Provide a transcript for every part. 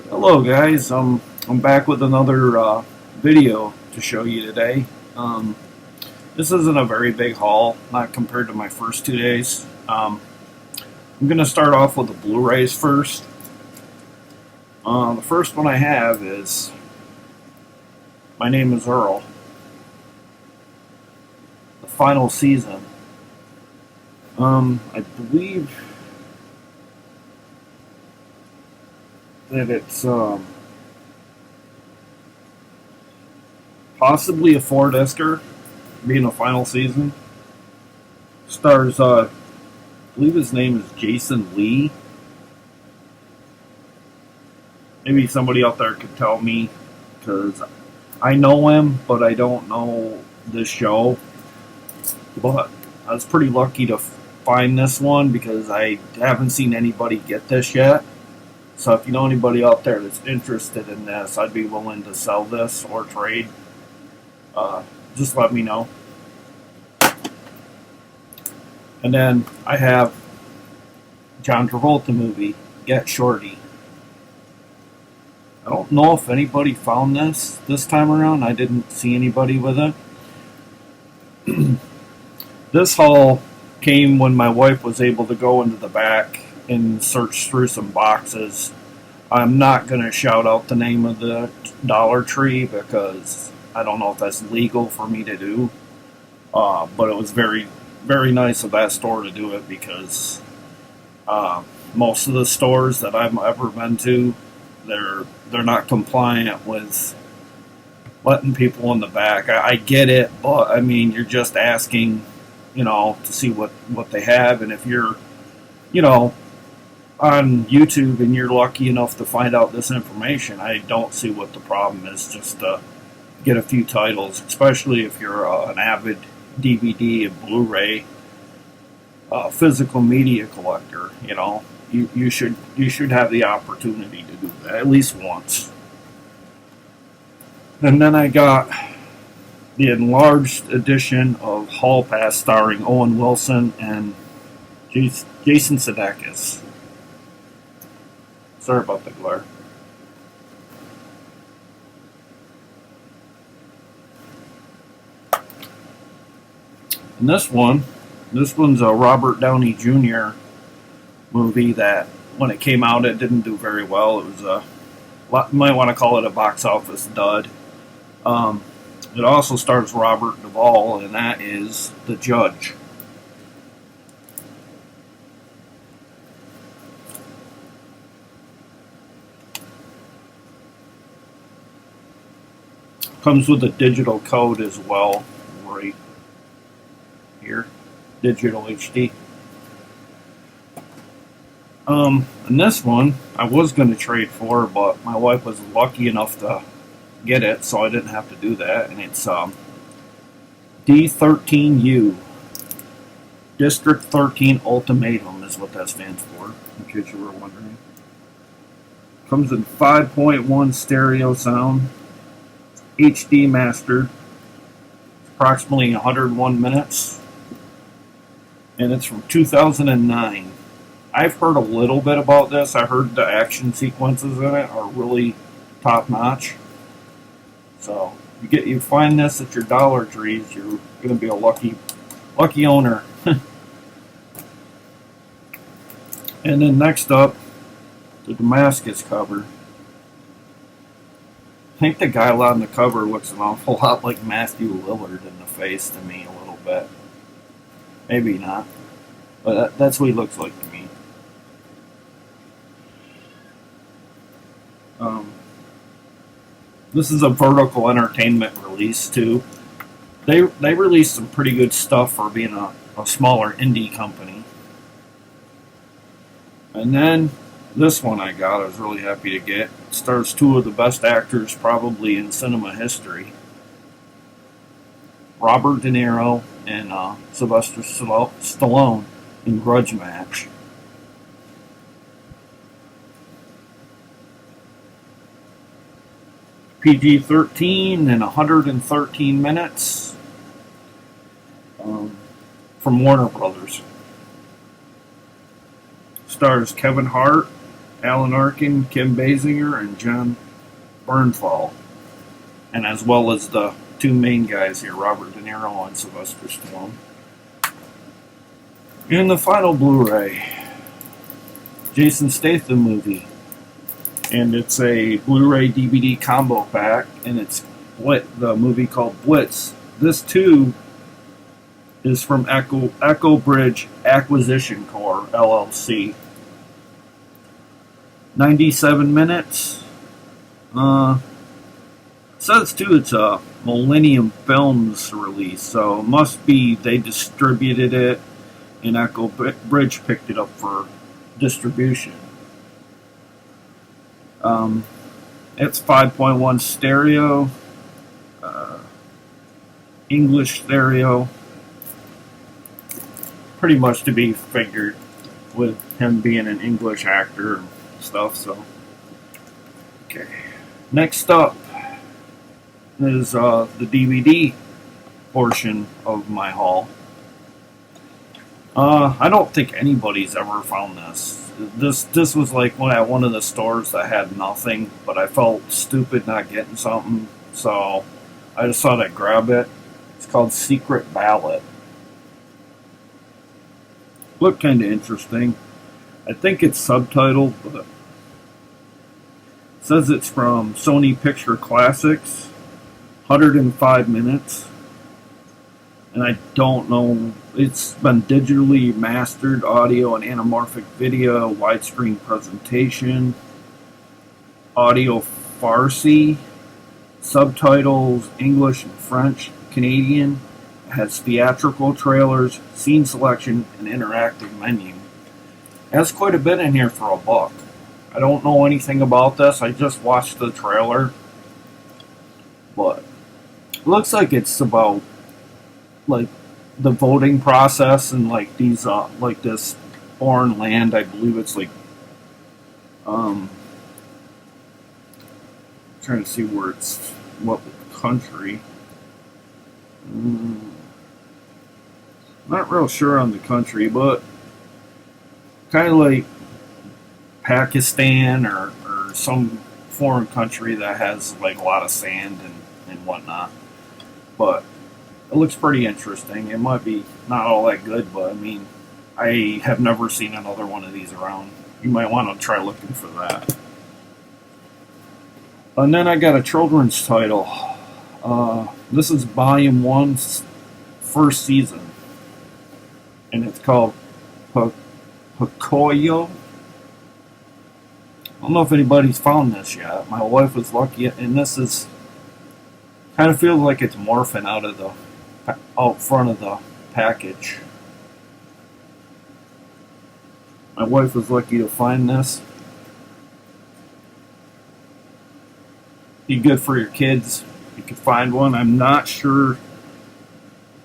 Hello guys, I'm back with another video to show you today. This isn't a very big haul, not compared to my first 2 days. I'm going to start off with the Blu-rays first. The first one I have is My Name is Earl, the final season. I believe that it's possibly a four-discer, being a final season. Stars, I believe his name is Jason Lee. Maybe somebody out there could tell me, because I know him, but I don't know this show. But I was pretty lucky to find this one because I haven't seen anybody get this yet. So if you know anybody out there that's interested in this, I'd be willing to sell this or trade. Just let me know. And then I have John Travolta movie, Get Shorty. I don't know if anybody found this time around. I didn't see anybody with it. This haul came when my wife was able to go into the back and search through some boxes. I'm not going to shout out the name of the Dollar Tree because I don't know if that's legal for me to do. But it was very, very nice of that store to do it because most of the stores that I've ever been to, they're not compliant with letting people in the back. I get it, but I mean, you're just asking, to see what they have, and if you're, on YouTube and you're lucky enough to find out this information, I don't see what the problem is just to get a few titles, especially if you're an avid DVD and Blu-ray physical media collector. You should have the opportunity to do that at least once. And then I got the enlarged edition of Hall Pass starring Owen Wilson and Jason Sudeikis. Sorry about the glare. And this one's a Robert Downey Jr. movie that when it came out it didn't do very well. It was you might want to call it a box office dud. It also stars Robert Duvall, and that is The Judge. Comes with a digital code as well, right here, digital HD. And this one I was going to trade for, but my wife was lucky enough to get it, so I didn't have to do that. And it's D13U, District 13 Ultimatum is what that stands for, in case you were wondering. Comes in 5.1 stereo sound, HD mastered, approximately 101 minutes, and it's from 2009. I've heard a little bit about this. I heard the action sequences in it are really top notch. So you find this at your Dollar Trees, you're going to be a lucky owner. And then next up, the Damascus cover. I think the guy on the cover looks an awful lot like Matthew Lillard in the face to me, a little bit. Maybe not, but that's what he looks like to me. This is a Vertical Entertainment release too. They released some pretty good stuff for being a smaller indie company. And then this one I was really happy to get. It stars two of the best actors probably in cinema history. Robert De Niro and Sylvester Stallone in Grudge Match. PG-13 and 113 minutes. From Warner Brothers. Stars Kevin Hart Alan Arkin, Kim Basinger, and John Bernthal, and as well as the two main guys here, Robert De Niro and Sylvester Stallone. And the final Blu-ray, Jason Statham movie, and it's a Blu-ray DVD combo pack, and it's the movie called Blitz. This too is from Echo Bridge Acquisition Corp. LLC. 97 minutes. Says too it's a Millennium Films release, so it must be they distributed it and Echo Bridge picked it up for distribution. It's 5.1 stereo, English stereo. Pretty much to be figured with him being an English actor and stuff. So, okay. Next up is the DVD portion of my haul. I don't think anybody's ever found this. This was like at one of the stores that had nothing, but I felt stupid not getting something, so I just thought I'd grab it. It's called Secret Ballot. Looked kind of interesting. I think it's subtitled, but it says it's from Sony Picture Classics, 105 minutes. And I don't know, it's been digitally mastered audio and anamorphic video, widescreen presentation, audio Farsi, subtitles English and French, Canadian. It has theatrical trailers, scene selection, and interactive menu. It has quite a bit in here for $1. I don't know anything about this, I just watched the trailer. But it looks like it's about like the voting process and like these like this foreign land. I believe it's like trying to see where it's what country. Not real sure on the country, but kind of like Pakistan or some foreign country that has like a lot of sand and whatnot. But it looks pretty interesting. It might be not all that good, but I mean, I have never seen another one of these around. You might want to try looking for that. And then I got a children's title. This is Volume 1's first season. And it's called Pocoyo. I don't know if anybody's found this yet. My wife was lucky, and this is kind of feels like it's morphing out front of the package. My wife was lucky to find this. Be good for your kids. You can find one. I'm not sure.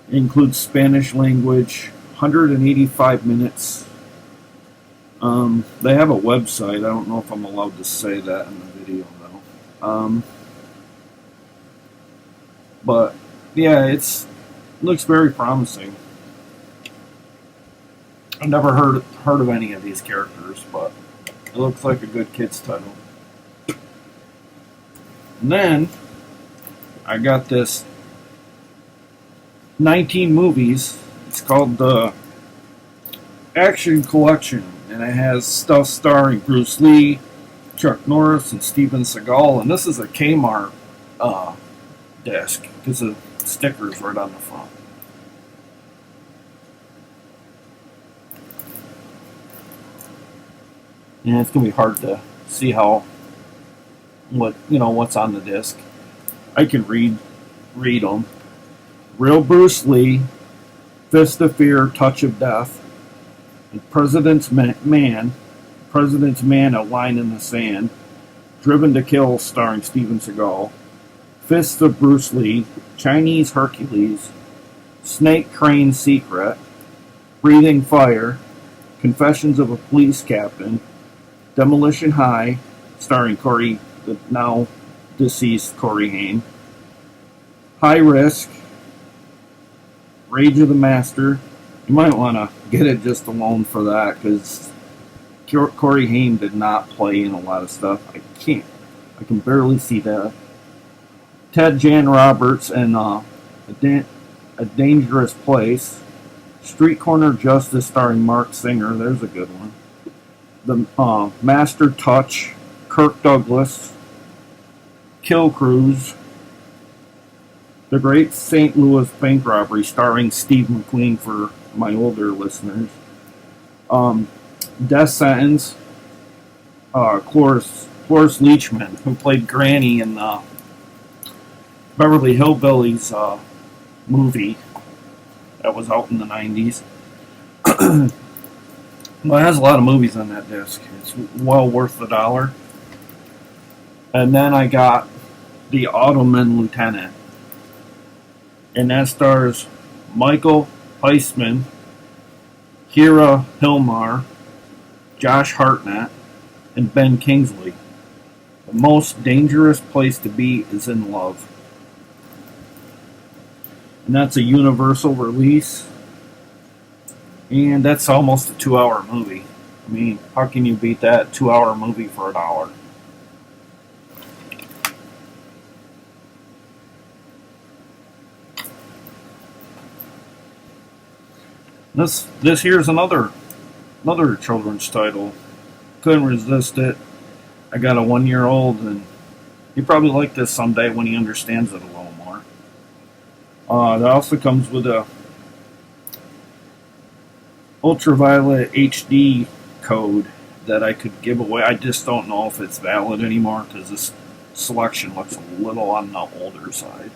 It includes Spanish language. 185 minutes. They have a website. I don't know if I'm allowed to say that in the video though. But yeah, it looks very promising. I've never heard of any of these characters, but it looks like a good kids title. And then I got this 19 movies. It's called the Action Collection, and it has stuff starring Bruce Lee, Chuck Norris, and Steven Seagal. And this is a Kmart disc because the sticker's right on the front. And it's gonna be hard to see what's on the disc. I can read them. Real Bruce Lee, Fist of Fear, Touch of Death, and President's Man, A Line in the Sand, Driven to Kill starring Steven Seagal, Fist of Bruce Lee, Chinese Hercules, Snake Crane Secret, Breathing Fire, Confessions of a Police Captain, Demolition High, starring the now deceased Corey Haim, High Risk, Rage of the Master. You might want to get it just alone for that, because Corey Haim did not play in a lot of stuff. I can barely see that. Ted Jan Roberts and A Dangerous Place. Street Corner Justice starring Mark Singer. There's a good one. The Master Touch. Kirk Douglas. Kill Cruise. The Great St. Louis Bank Robbery starring Steve McQueen for my older listeners. Death Sentence. Cloris Leachman, who played Granny in the Beverly Hillbillies movie that was out in the 90s. Well, it has a lot of movies on that disc. It's well worth the $1. And then I got The Ottoman Lieutenant. And that stars Michael Heisman, Kira Hilmar, Josh Hartnett, and Ben Kingsley. The most dangerous place to be is in love. And that's a Universal release. And that's almost a 2-hour movie. I mean, how can you beat that 2-hour movie for $1? This here's another children's title. Couldn't resist it. I got a 1-year-old, and he probably like this someday when he understands it a little more. It also comes with a ultraviolet HD code that I could give away. I just don't know if it's valid anymore because this selection looks a little on the older side.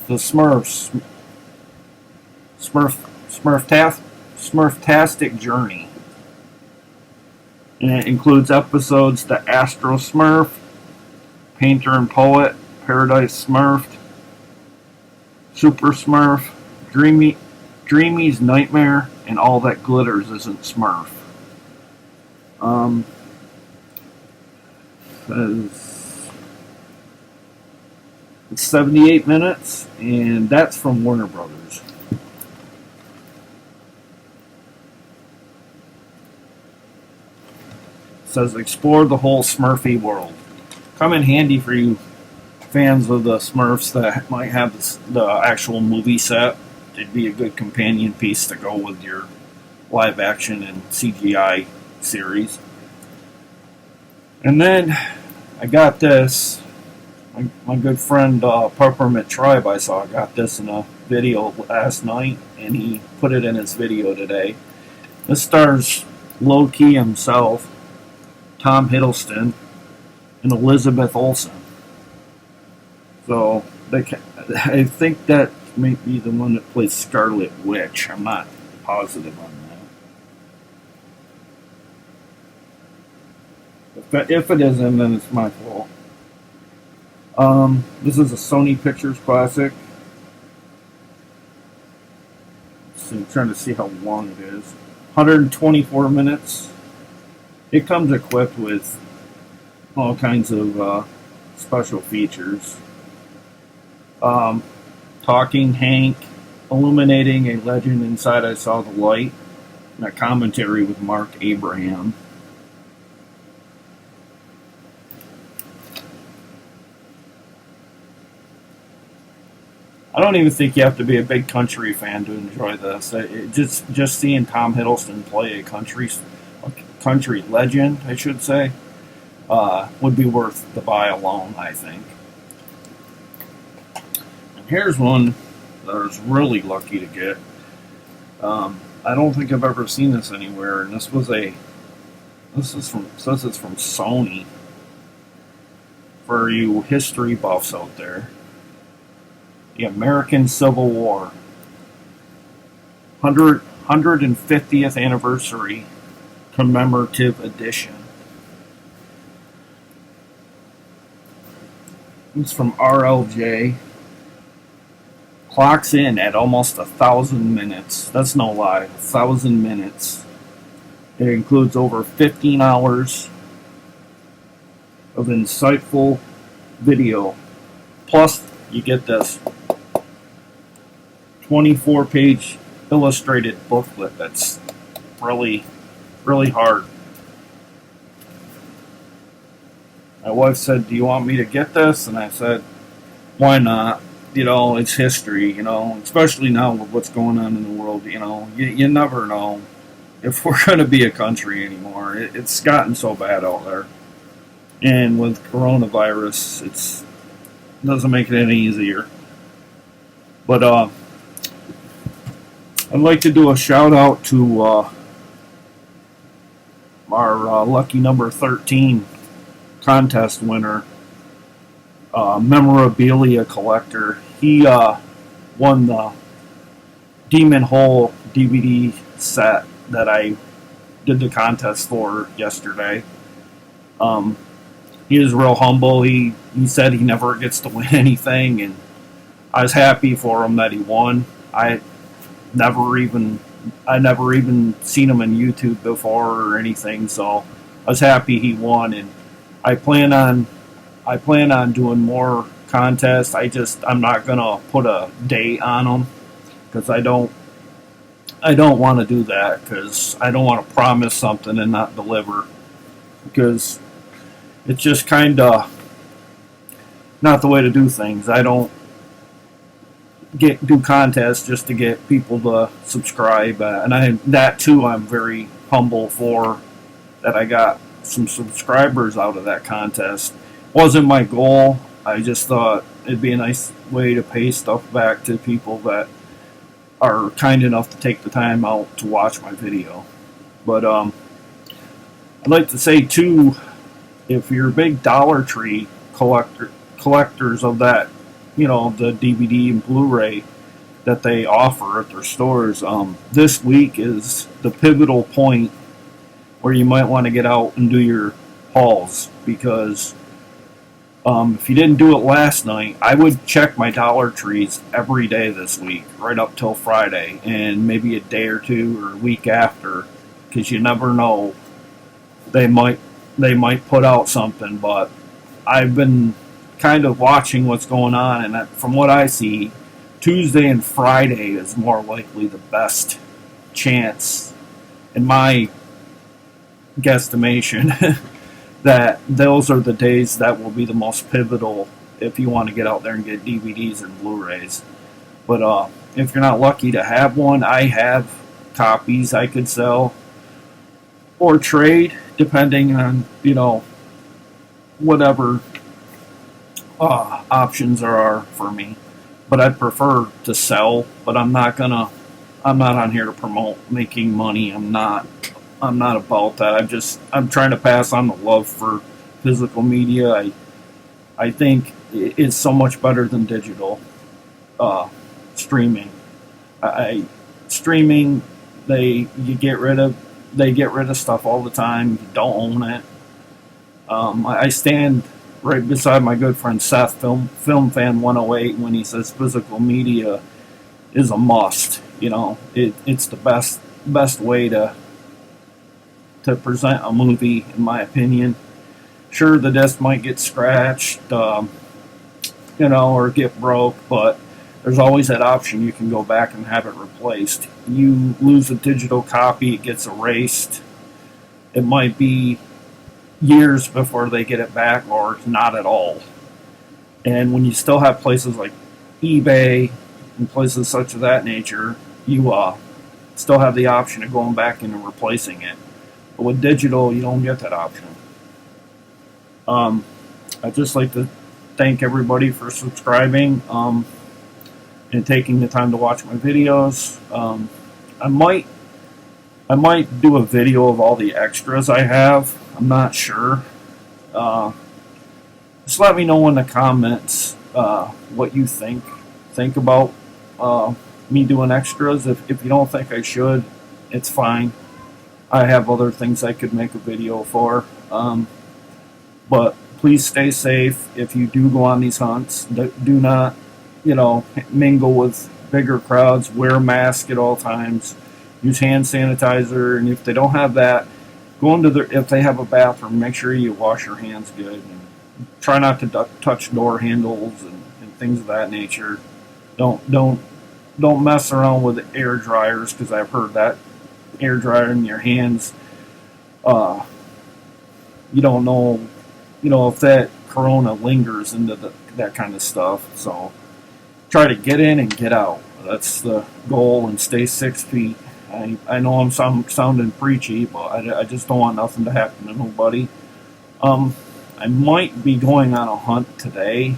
The Smurftastic Journey. And it includes episodes The Astro Smurf, Painter and Poet, Paradise Smurfed, Super Smurf, Dreamy's Nightmare, and All That Glitters Isn't Smurf. It's 78 minutes, and that's from Warner Brothers. It says explore the whole Smurfy world. Come in handy for you fans of the Smurfs that might have the actual movie set. It'd be a good companion piece to go with your live action and CGI series. And then I got this. My good friend Peppermint Tribe, I got this in a video last night, and he put it in his video today. This stars Loki himself, Tom Hiddleston, and Elizabeth Olsen. So I think that may be the one that plays Scarlet Witch. I'm not positive on that. If it isn't, then it's my fault. This is a Sony Pictures classic. So I'm trying to see how long it is. 124 minutes. It comes equipped with all kinds of special features. Talking Hank, illuminating a legend inside I Saw the Light, and a commentary with Mark Abraham. I don't even think you have to be a big country fan to enjoy this. Just seeing Tom Hiddleston play a country legend, I should say, would be worth the buy alone, I think. And here's one that I was really lucky to get. I don't think I've ever seen this anywhere, and says it's from Sony. For you history buffs out there. The American Civil War. 150th Anniversary Commemorative Edition. It's from RLJ. Clocks in at almost 1,000 minutes. That's no lie. 1,000 minutes. It includes over 15 hours of insightful video. Plus, you get this 24-page illustrated booklet that's really really hard. My wife said, "Do you want me to get this?" And I said, "Why not? You know, it's history, you know, especially now with what's going on in the world. You know, you never know if we're going to be a country anymore. It's gotten so bad out there. And with coronavirus, it doesn't make it any easier. But I'd like to do a shout out to our lucky number 13 contest winner, memorabilia collector. He won the Demon Hole DVD set that I did the contest for yesterday. He is real humble. He said he never gets to win anything, and I was happy for him that he won. I never even seen him on YouTube before or anything, so I was happy he won, and I plan on doing more contests. I'm not gonna put a date on them because I don't want to do that because I don't want to promise something and not deliver, because it's just kind of not the way to do things. I don't do contests just to get people to subscribe, and I'm very humble for that. I got some subscribers out of that contest. Wasn't my goal. I just thought it'd be a nice way to pay stuff back to people that are kind enough to take the time out to watch my video. But I'd like to say too, if you're big Dollar Tree collectors of that, you know, the DVD and Blu-ray that they offer at their stores, this week is the pivotal point where you might want to get out and do your hauls, because if you didn't do it last night, I would check my Dollar Trees every day this week, right up till Friday, and maybe a day or two or a week after, because you never know. They might put out something, but I've been kind of watching what's going on, and from what I see, Tuesday and Friday is more likely the best chance, in my guesstimation, that those are the days that will be the most pivotal if you want to get out there and get DVDs and Blu-rays. But if you're not lucky to have one, I have copies I could sell or trade, depending on, you know, whatever options there are for me. But I'd prefer to sell, but I'm not on here to promote making money. I'm not about that. I'm trying to pass on the love for physical media. I think it's so much better than digital streaming. Streaming, they get rid of stuff all the time. You don't own it. I stand right beside my good friend Seth, Film Fan 108, when he says physical media is a must. You know, it's the best way to present a movie, in my opinion. Sure, the disc might get scratched, you know, or get broke, but there's always that option. You can go back and have it replaced. You lose a digital copy, it gets erased. It might be years before they get it back, or not at all. And when you still have places like eBay and places such of that nature, you still have the option of going back and replacing it. But with digital, you don't get that option. I'd just like to thank everybody for subscribing and taking the time to watch my videos. I might do a video of all the extras I have. I'm not sure. Just let me know in the comments what you think about me doing extras. If you don't think I should, it's fine. I have other things I could make a video for. But please stay safe if you do go on these hunts. Do not, you know, mingle with bigger crowds. Wear a mask at all times. Use hand sanitizer, and if they don't have that, if they have a bathroom, make sure you wash your hands good. And try not to touch door handles and things of that nature. Don't mess around with air dryers, because I've heard that air dryer in your hands uh, you don't know, if that corona lingers into that kind of stuff. So try to get in and get out. That's the goal, and stay 6 feet. I know I'm sounding preachy, but I just don't want nothing to happen to nobody. I might be going on a hunt today.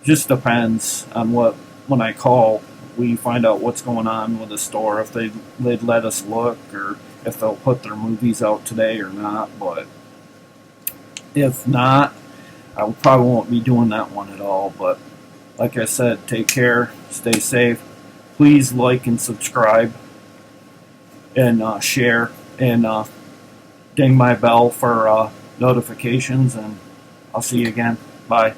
Just depends on when I call, we find out what's going on with the store, if they'd let us look, or if they'll put their movies out today or not. But if not, I probably won't be doing that one at all. But like I said, take care, stay safe. Please like and subscribe, and share, and ding my bell for notifications. And I'll see you again. Bye.